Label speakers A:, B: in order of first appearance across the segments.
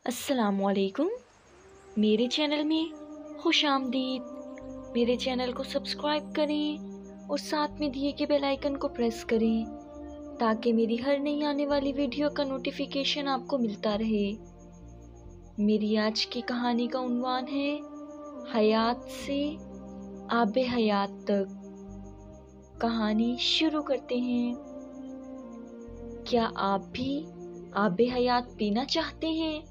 A: अस्सलाम वालेकुम। मेरे चैनल में खुश आमदीद। मेरे चैनल को सब्सक्राइब करें और साथ में दिए के बेल आइकन को प्रेस करें ताकि मेरी हर नई आने वाली वीडियो का नोटिफिकेशन आपको मिलता रहे। मेरी आज की कहानी का उन्वान है हयात से आबे हयात तक। कहानी शुरू करते हैं। क्या आप भी आबे हयात पीना चाहते हैं?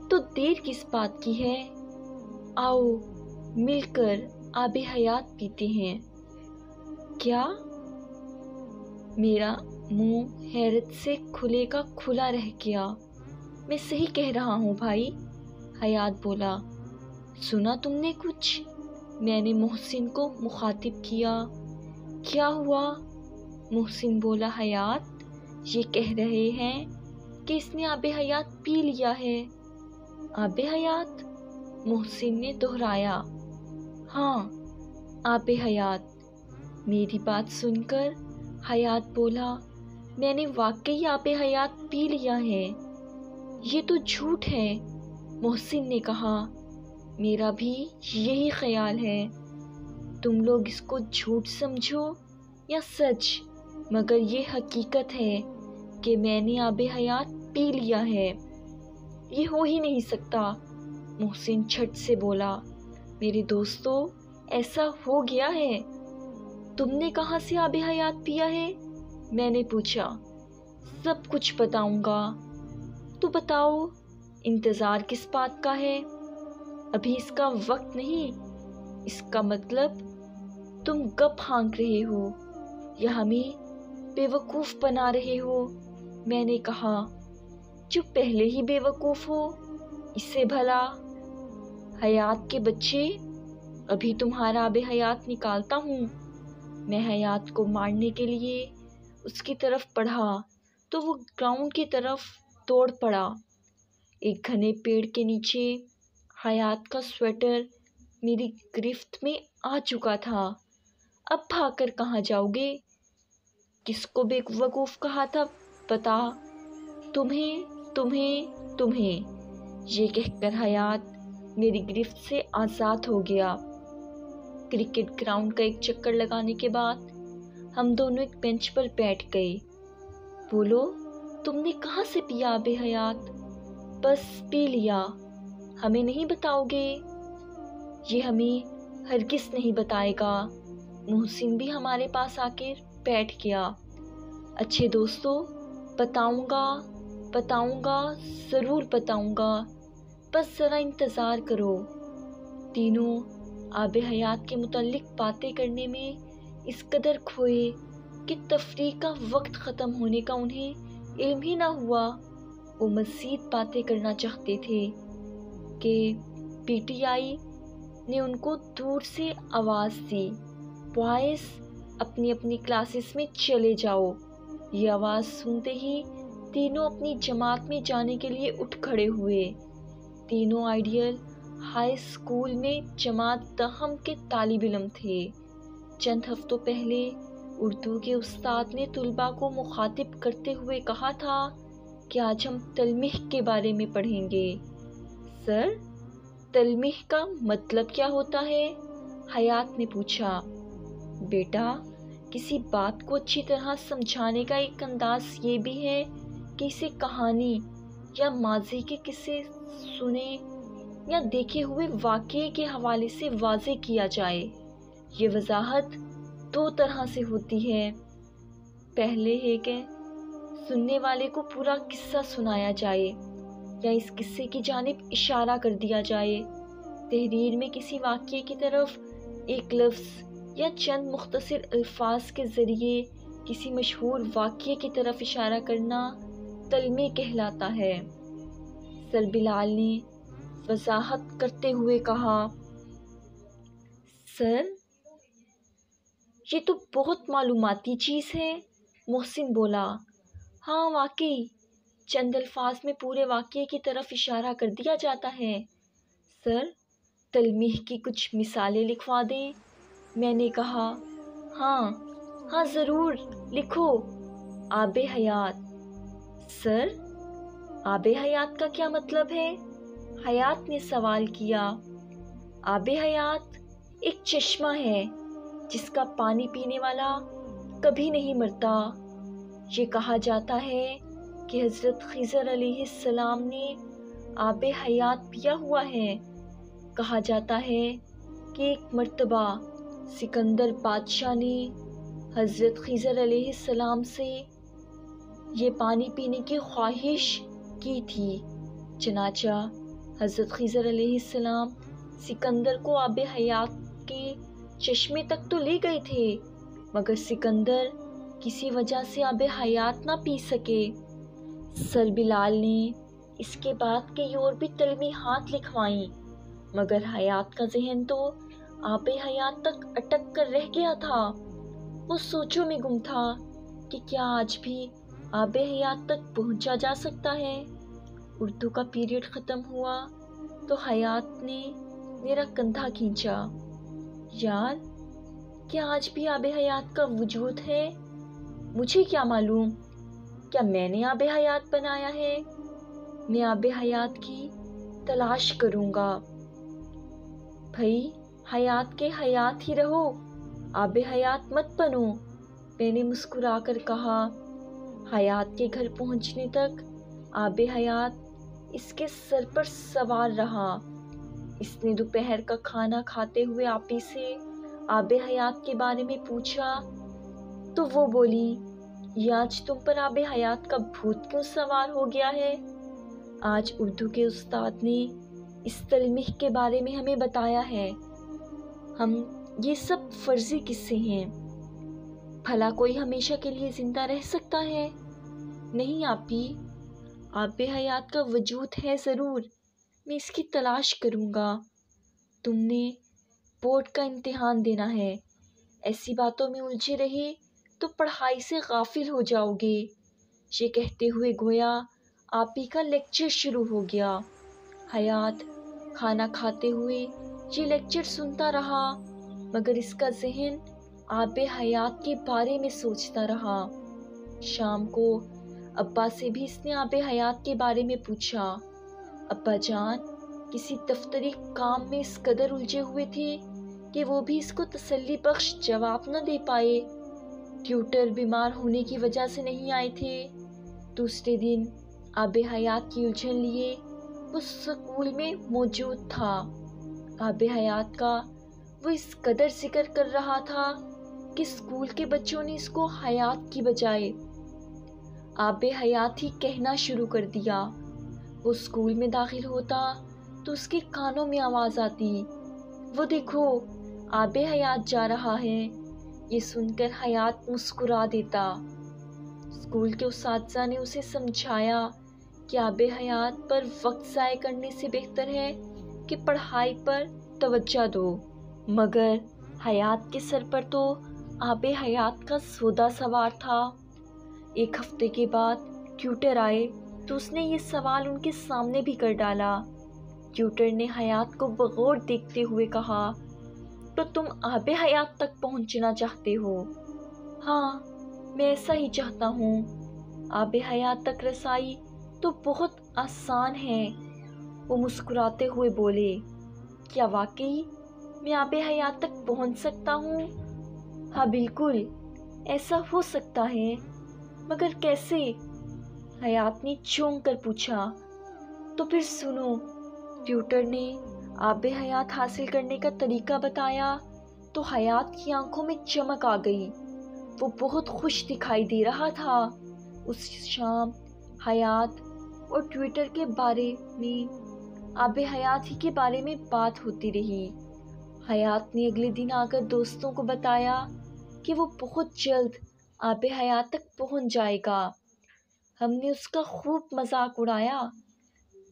A: तो देर किस बात की है? आओ मिलकर आबे हयात पीते हैं। क्या? मेरा मुंह हैरत से खुले का खुला रह गया। मैं सही कह रहा हूँ भाई, हयात बोला। सुना तुमने कुछ? मैंने मोहसिन को मुखातिब किया। क्या हुआ? मोहसिन बोला, हयात ये कह रहे हैं कि इसने आबे हयात पी लिया है। आबे हयात? मोहसिन ने दोहराया। हाँ, आबे हयात। मेरी बात सुनकर हयात बोला, मैंने वाकई आबे हयात पी लिया है। ये तो झूठ है, मोहसिन ने कहा। मेरा भी यही ख्याल है। तुम लोग इसको झूठ समझो या सच, मगर ये हकीकत है कि मैंने आबे हयात पी लिया है। ये हो ही नहीं सकता, मोहसिन झट से बोला। मेरे दोस्तों, ऐसा हो गया है। तुमने कहाँ से आबे हयात पिया है? मैंने पूछा। सब कुछ बताऊंगा। तो बताओ, इंतज़ार किस बात का है? अभी इसका वक्त नहीं। इसका मतलब तुम गप हाँक रहे हो या हमें बेवकूफ़ बना रहे हो। मैंने कहा। जो पहले ही बेवकूफ़ हो, इससे भला। हयात के बच्चे, अभी तुम्हारा आबे हयात निकालता हूँ। मैं हयात को मारने के लिए उसकी तरफ बढ़ा तो वो ग्राउंड की तरफ दौड़ पड़ा। एक घने पेड़ के नीचे हयात का स्वेटर मेरी गिरफ्त में आ चुका था। अब भागकर कहाँ जाओगे? किसको बेवकूफ़ कहा था बता? तुम्हें तुम्हें तुम्हें। ये कहकर हयात मेरी गिरफ्त से आज़ाद हो गया। क्रिकेट ग्राउंड का एक चक्कर लगाने के बाद हम दोनों एक बेंच पर बैठ गए। बोलो, तुमने कहाँ से पिया आबे हयात? बस पी लिया। हमें नहीं बताओगे? ये हमें हरगिज़ नहीं बताएगा। मोहसिन भी हमारे पास आकर बैठ गया। अच्छे दोस्तों, बताऊंगा बताऊंगा, ज़रूर बताऊंगा। बस ज़रा इंतज़ार करो। तीनों आबे हयात के मुतल्लिक बातें करने में इस कदर खोए कि तफरीक का वक्त ख़त्म होने का उन्हें इल्म ही ना हुआ। वो मज़ीद बातें करना चाहते थे कि पीटीआई ने उनको दूर से आवाज़ दी, बॉयज़ अपनी अपनी क्लासेस में चले जाओ। ये आवाज़ सुनते ही तीनों अपनी जमात में जाने के लिए उठ खड़े हुए। तीनों आइडियल हाई स्कूल में जमात दहम के तालिब इल्म थे। चंद हफ्तों पहले उर्दू के उस्ताद ने तुलबा को मुखातिब करते हुए कहा था कि आज हम तलमीह के बारे में पढ़ेंगे। सर, तलमीह का मतलब क्या होता है? हयात ने पूछा। बेटा, किसी बात को अच्छी तरह समझाने का एक अंदाज ये भी है कि इसे कहानी या माजी के किस्से सुने या देखे हुए वाक़ये के हवाले से वाज़े किया जाए। ये वजाहत दो तरह से होती है। पहले है कि सुनने वाले को पूरा किस्सा सुनाया जाए या इस किस्से की जानिब इशारा कर दिया जाए। तहरीर में किसी वाक़ये की तरफ एक लफ्ज़ या चंद मुख्तसर अल्फाज के ज़रिए किसी मशहूर वाक़ये की तरफ इशारा करना तलमी कहलाता है। सर बिलाल ने वजाहत करते हुए कहा। सर, ये तो बहुत मालूमाती चीज़ है, मोहसिन बोला। हाँ वाकई, चंद अल्फाज में पूरे वाक़ये की तरफ इशारा कर दिया जाता है। सर, तलमीह की कुछ मिसालें लिखवा दें, मैंने कहा। हाँ हाँ, ज़रूर लिखो। आबे हयात। सर, आब हयात का क्या मतलब है? हयात ने सवाल किया। आब हयात एक चश्मा है जिसका पानी पीने वाला कभी नहीं मरता। ये कहा जाता है कि हज़रत खिज़र अलैहिस्सलाम ने आब हयात पिया हुआ है। कहा जाता है कि एक मर्तबा सिकंदर बादशाह ने हज़रत खिज़र अलैहिस्सलाम से ये पानी पीने की ख्वाहिश की थी। चनाचा हज़रत खिज़र अलैहिस्सलाम सिकंदर को आब हयात के चश्मे तक तो ले गए थे, मगर सिकंदर किसी वजह से आब हयात ना पी सके। सर बिलाल ने इसके बाद कई और भी तलमीहात लिखवाई, मगर हयात का जहन तो आब हयात तक अटक कर रह गया था। वो सोचों में गुम था कि क्या आज भी आब हयात तक पहुंचा जा सकता है। उर्दू का पीरियड ख़त्म हुआ तो हयात ने मेरा कंधा खींचा। यार, क्या आज भी आब हयात का वजूद है? मुझे क्या मालूम, क्या मैंने आब हयात बनाया है? मैं आब हयात की तलाश करूँगा। भाई, हयात के हयात ही रहो, आब हयात मत बनो, मैंने मुस्कुराकर कहा। हयात के घर पहुंचने तक आब हयात इसके सर पर सवार रहा। इसने दोपहर का खाना खाते हुए आपी से आब हयात के बारे में पूछा तो वो बोली, ये आज तुम पर आब हयात का भूत क्यों सवार हो गया है? आज उर्दू के उस्ताद ने इस तलमीह के बारे में हमें बताया है। हम ये सब फर्जी किस्से हैं। भला कोई हमेशा के लिए जिंदा रह सकता है? नहीं आपी, आब हयात का वजूद है ज़रूर, मैं इसकी तलाश करूँगा। तुमने बोर्ड का इम्तिहान देना है, ऐसी बातों में उलझे रहे तो पढ़ाई से गाफिल हो जाओगे। ये कहते हुए गोया आपी का लेक्चर शुरू हो गया। हयात खाना खाते हुए ये लेक्चर सुनता रहा, मगर इसका जहन आब हयात के बारे में सोचता रहा। शाम को अब्बा से भी इसने आब हयात के बारे में पूछा। अब्बा जान किसी दफ्तरी काम में इस कदर उलझे हुए थे कि वो भी इसको तसल्ली बख्श जवाब न दे पाए। ट्यूटर बीमार होने की वजह से नहीं आए थे। दूसरे दिन आब हयात की उलझन लिए वो स्कूल में मौजूद था। आब हयात का वो इस कदर जिक्र कर रहा था कि स्कूल के बच्चों ने इसको हयात की बजाय आब हयात ही कहना शुरू कर दिया। वो स्कूल में दाखिल होता तो उसके कानों में आवाज़ आती, वो देखो आब हयात जा रहा है। ये सुनकर हयात मुस्कुरा देता। स्कूल के उस्ताद ने उसे समझाया कि आब हयात पर वक्त ज़ाय करने से बेहतर है कि पढ़ाई पर तवज्जो दो, मगर हयात के सर पर तो आब हयात का सौदा सवार था। एक हफ्ते के बाद ट्यूटर आए तो उसने ये सवाल उनके सामने भी कर डाला। ट्यूटर ने हयात को बगौर देखते हुए कहा, तो तुम आब हयात तक पहुंचना चाहते हो? हाँ, मैं ऐसा ही चाहता हूँ। आब हयात तक रसाई तो बहुत आसान है। वो मुस्कुराते हुए बोले, क्या वाकई मैं आब हयात तक पहुंच सकता हूँ? हाँ बिल्कुल, ऐसा हो सकता है, मगर कैसे? हयात ने चौंक कर पूछा। तो फिर सुनो। ट्यूटर ने आब हयात हासिल करने का तरीका बताया तो हयात की आंखों में चमक आ गई। वो बहुत खुश दिखाई दे रहा था। उस शाम हयात और ट्विटर के बारे में आब हयात ही के बारे में बात होती रही। हयात ने अगले दिन आकर दोस्तों को बताया कि वो बहुत जल्द आब हयात तक पहुंच जाएगा। हमने उसका खूब मजाक उड़ाया।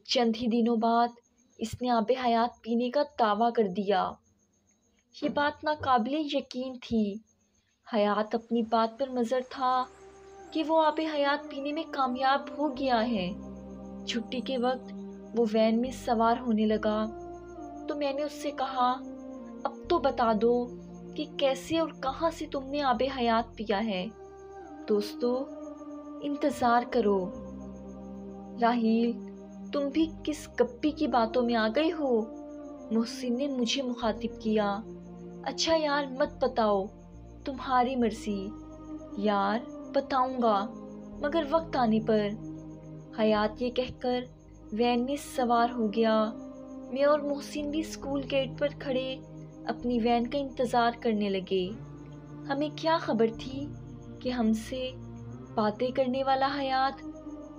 A: चंद ही दिनों बाद इसने आब हयात पीने का दावा कर दिया। ये बात नाकाबिले यकीन थी। हयात अपनी बात पर मज़र था कि वो आब हयात पीने में कामयाब हो गया है। छुट्टी के वक्त वो वैन में सवार होने लगा तो मैंने उससे कहा, अब तो बता दो कि कैसे और कहाँ से तुमने आब हयात पिया है। दोस्तों, इंतज़ार करो। راہیل تم بھی کس گپی کی باتوں میں آ گئی ہو؟ محسن نے مجھے مخاطب کیا۔ اچھا یار مت بتاؤ، تمہاری مرضی۔ یار بتاؤں گا مگر وقت آنے پر۔ حیات یہ کہہ کر وین میں سوار ہو گیا۔ میں اور محسن بھی اسکول گیٹ پر کھڑے اپنی وین کا انتظار کرنے لگے۔ ہمیں کیا خبر تھی کہ ہم سے باتیں کرنے والا حیات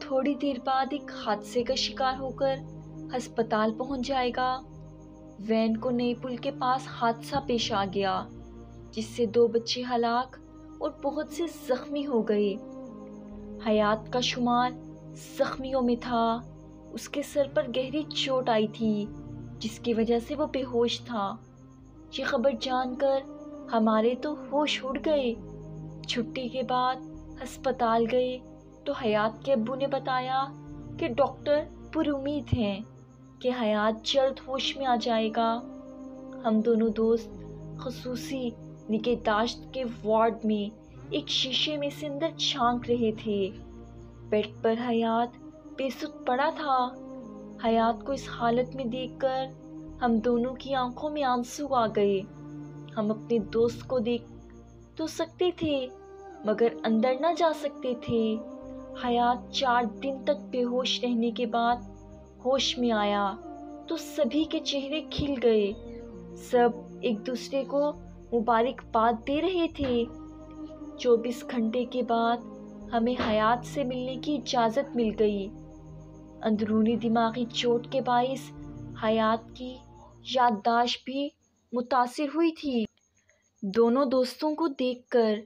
A: تھوڑی دیر بعد ایک حادثے کا شکار ہو کر ہسپتال پہنچ جائے گا۔ وین کو نئے پل کے پاس حادثہ پیش آ گیا جس سے 2 بچے ہلاک اور بہت سے زخمی ہو گئے۔ حیات کا شمار زخمیوں میں تھا۔ اس کے سر پر گہری چوٹ آئی تھی جس کی وجہ سے وہ بے ہوش تھا۔ یہ خبر جان کر ہمارے تو ہوش اڑ گئے۔ چھٹی کے بعد ہسپتال گئے تو حیات کے ابو نے بتایا کہ ڈاکٹر پر امید ہیں کہ حیات جلد ہوش میں آ جائے گا۔ ہم دونوں دوست خصوصی نگہداشت کے وارڈ میں ایک شیشے میں سے اندر جھانک رہے تھے۔ بیڈ پر حیات بے سدھ پڑا تھا۔ حیات کو اس حالت میں دیکھ کر ہم دونوں کی آنکھوں میں آنسو آ گئے۔ ہم اپنے دوست کو دیکھ تو سکتے تھے مگر اندر نہ جا سکتے تھے۔ حیات 4 دن تک بے ہوش رہنے کے بعد ہوش میں آیا تو سبھی کے چہرے کھل گئے۔ سب ایک دوسرے کو مبارکباد دے رہے تھے۔ 24 گھنٹے کے بعد ہمیں حیات سے ملنے کی اجازت مل گئی۔ اندرونی دماغی چوٹ کے باعث حیات کی یادداشت بھی متاثر ہوئی تھی۔ دونوں دوستوں کو دیکھ کر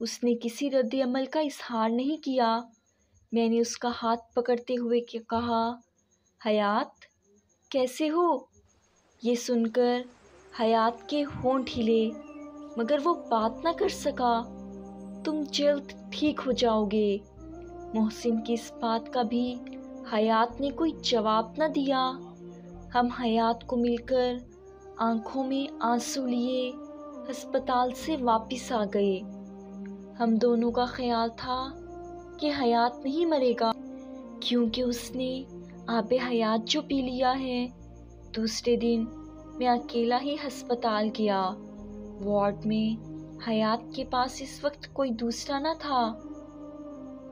A: اس نے کسی رد عمل کا اظہار نہیں کیا۔ میں نے اس کا ہاتھ پکڑتے ہوئے کہا، حیات کیسے ہو؟ یہ سن کر حیات کے ہونٹ ہلے مگر وہ بات نہ کر سکا۔ تم جلد ٹھیک ہو جاؤ گے۔ محسن کی اس بات کا بھی حیات نے کوئی جواب نہ دیا۔ ہم حیات کو مل کر آنکھوں میں آنسو لیے ہسپتال سے واپس آ گئے۔ ہم دونوں کا خیال تھا کہ حیات نہیں مرے گا کیونکہ اس نے آب حیات جو پی لیا ہے۔ دوسرے دن میں اکیلا ہی ہسپتال گیا۔ وارڈ میں حیات کے پاس اس وقت کوئی دوسرا نہ تھا۔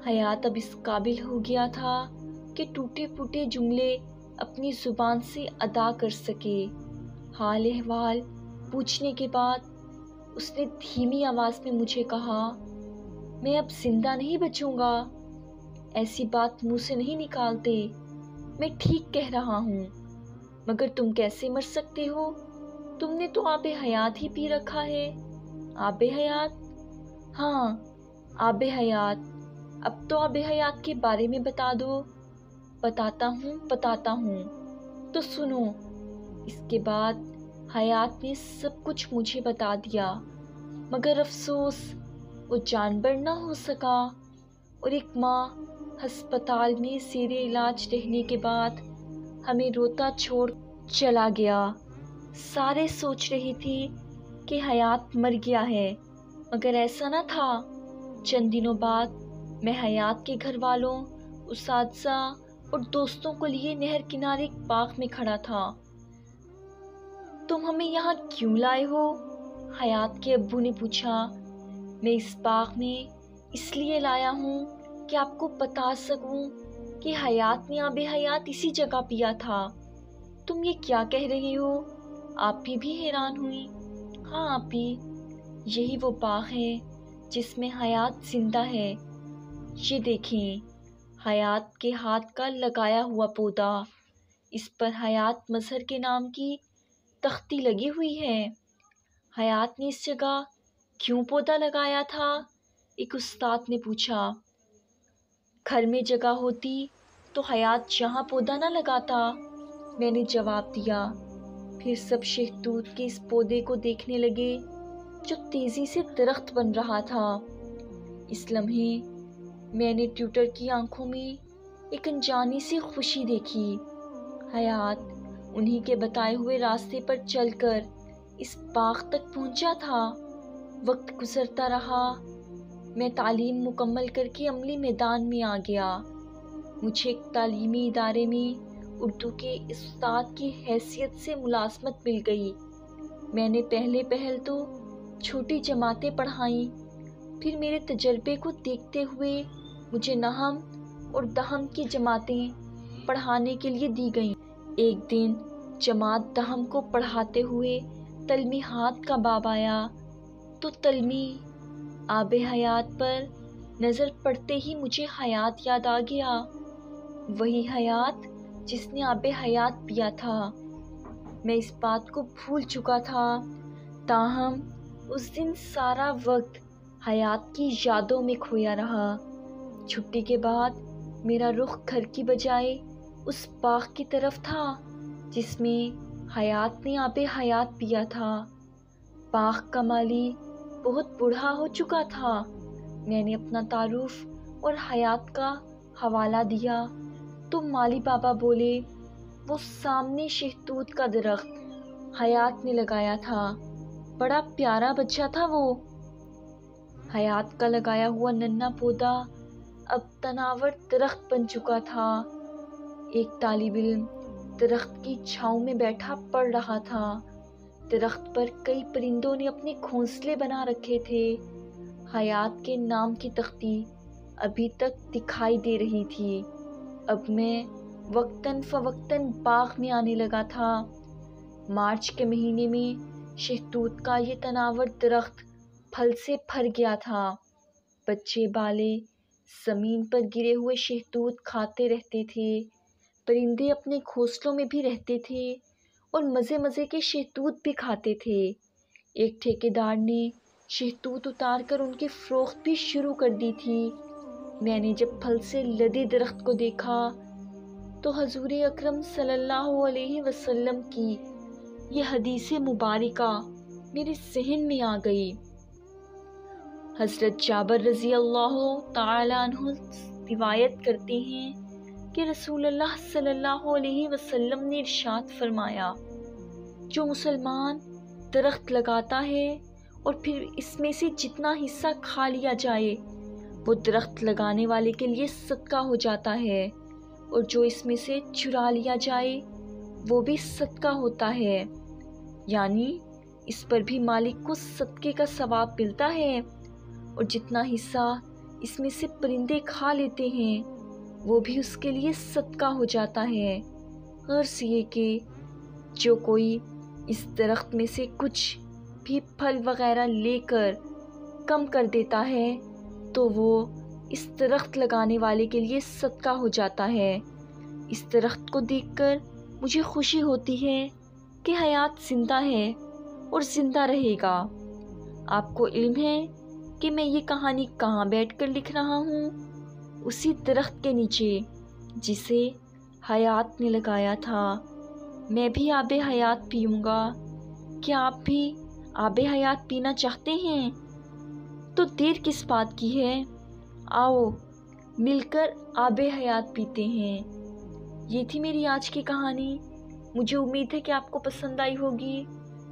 A: حیات اب اس قابل ہو گیا تھا کہ ٹوٹے پھوٹے جملے اپنی زبان سے ادا کر سکے۔ حال احوال پوچھنے کے بعد اس نے دھیمی آواز میں مجھے کہا، میں اب زندہ نہیں بچوں گا۔ ایسی بات منہ سے نہیں نکالتے۔ میں ٹھیک کہہ رہا ہوں۔ مگر تم کیسے مر سکتے ہو؟ تم نے تو آب حیات ہی پی رکھا ہے۔ آب حیات؟ ہاں آب حیات۔ اب تو آب حیات کے بارے میں بتا دو۔ بتاتا ہوں تو سنو۔ اس کے بعد حیات نے سب کچھ مجھے بتا دیا مگر افسوس وہ جانبر نہ ہو سکا، اور ایک ماں ہسپتال میں زیر علاج رہنے کے بعد ہمیں روتا چھوڑ چلا گیا۔ سارے سوچ رہی تھی کہ حیات مر گیا ہے مگر ایسا نہ تھا۔ چند دنوں بعد میں حیات کے گھر والوں، اساتذہ اور دوستوں کو لیے نہر کنارے ایک باغ میں کھڑا تھا۔ تم ہمیں یہاں کیوں لائے ہو؟ حیات کے ابو نے پوچھا۔ میں اس باغ میں اس لیے لایا ہوں کہ آپ کو بتا سکوں کہ حیات نے آب حیات اسی جگہ پیا تھا۔ تم یہ کیا کہہ رہی ہو؟ آپی بھی حیران ہوئی۔ ہاں آپی، یہی وہ باغ ہے جس میں حیات زندہ ہے۔ یہ دیکھیں حیات کے ہاتھ کا لگایا ہوا پودا، اس پر حیات مظہر کے نام کی تختی لگی ہوئی ہے۔ حیات نے اس جگہ کیوں پودا لگایا تھا؟ ایک استاد نے پوچھا۔ گھر میں جگہ ہوتی تو حیات یہاں پودا نہ لگاتا، میں نے جواب دیا۔ پھر سب شہتوت کے اس پودے کو دیکھنے لگے جو تیزی سے درخت بن رہا تھا۔ اس لمحے میں نے ٹیوٹر کی آنکھوں میں ایک انجانی سی خوشی دیکھی۔ حیات انہی کے بتائے ہوئے راستے پر چل کر اس باغ تک پہنچا تھا۔ وقت گزرتا رہا، میں تعلیم مکمل کر کے عملی میدان میں آ گیا۔ مجھے ایک تعلیمی ادارے میں اردو کے استاد کی حیثیت سے ملازمت مل گئی۔ میں نے پہل تو چھوٹی جماعتیں پڑھائیں، پھر میرے تجربے کو دیکھتے ہوئے مجھے نہم اور دہم کی جماعتیں پڑھانے کے لیے دی گئیں۔ ایک دن جماعت دہم کو پڑھاتے ہوئے تلمیحات کا باب آیا تو تلمی آب حیات پر نظر پڑتے ہی مجھے حیات یاد آ گیا، وہی حیات جس نے آب حیات پیا تھا۔ میں اس بات کو بھول چکا تھا، تاہم اس دن سارا وقت حیات کی یادوں میں کھویا رہا۔ چھٹی کے بعد میرا رخ گھر کی بجائے اس باغ کی طرف تھا جس میں حیات نے آب حیات پیا تھا۔ باغ کا مالی بہت بوڑھا ہو چکا تھا۔ میں نے اپنا تعارف اور حیات کا حوالہ دیا تو مالی بابا بولے، وہ سامنے شہتوت کا درخت حیات نے لگایا تھا، بڑا پیارا بچہ تھا وہ۔ حیات کا لگایا ہوا ننھا پودا اب تناور درخت بن چکا تھا۔ ایک طالب علم درخت کی چھاؤں میں بیٹھا پڑھ رہا تھا۔ درخت پر کئی پرندوں نے اپنے گھونسلے بنا رکھے تھے۔ حیات کے نام کی تختی ابھی تک دکھائی دے رہی تھی۔ اب میں وقتاً فوقتاً باغ میں آنے لگا تھا۔ مارچ کے مہینے میں شہتوت کا یہ تناور درخت پھل سے بھر گیا تھا۔ بچے بالے زمین پر گرے ہوئے شہتوت کھاتے رہتے تھے، پرندے اپنے گھونسلوں میں بھی رہتے تھے اور مزے مزے کے شہتوت بھی کھاتے تھے۔ ایک ٹھیکیدار نے شہتوت اتار کر ان کی فروخت بھی شروع کر دی تھی۔ میں نے جب پھل سے لدے درخت کو دیکھا تو حضور اکرم صلی اللہ علیہ وسلم کی یہ حدیث مبارکہ میرے ذہن میں آ گئی۔ حضرت جابر رضی اللہ تعالیٰ عنہ روایت کرتے ہیں کہ رسول اللہ صلی اللہ علیہ وسلم نے ارشاد فرمایا، جو مسلمان درخت لگاتا ہے اور پھر اس میں سے جتنا حصہ کھا لیا جائے وہ درخت لگانے والے کے لیے صدقہ ہو جاتا ہے، اور جو اس میں سے چرا لیا جائے وہ بھی صدقہ ہوتا ہے، یعنی اس پر بھی مالک کو صدقے کا ثواب ملتا ہے، اور جتنا حصہ اس میں سے پرندے کھا لیتے ہیں وہ بھی اس کے لیے صدقہ ہو جاتا ہے۔ غرض یہ کہ جو کوئی اس درخت میں سے کچھ بھی پھل وغیرہ لے کر کم کر دیتا ہے تو وہ اس درخت لگانے والے کے لیے صدقہ ہو جاتا ہے۔ اس درخت کو دیکھ کر مجھے خوشی ہوتی ہے کہ حیات زندہ ہے اور زندہ رہے گا۔ آپ کو علم ہے کہ میں یہ کہانی کہاں بیٹھ کر لکھ رہا ہوں؟ اسی درخت کے نیچے جسے حیات نے لگایا تھا۔ میں بھی آب حیات پیوں گا۔ کیا آپ بھی آب حیات پینا چاہتے ہیں؟ تو دیر کس بات کی ہے؟ آؤ مل کر آب حیات پیتے ہیں۔ یہ تھی میری آج کی کہانی۔ مجھے امید ہے کہ آپ کو پسند آئی ہوگی۔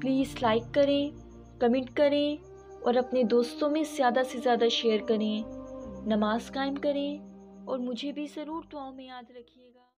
A: پلیز لائک کریں، کمنٹ کریں اور اپنے دوستوں میں زیادہ سے زیادہ شیئر کریں۔ نماز قائم کریں اور مجھے بھی ضرور دعاؤں میں یاد رکھیے گا۔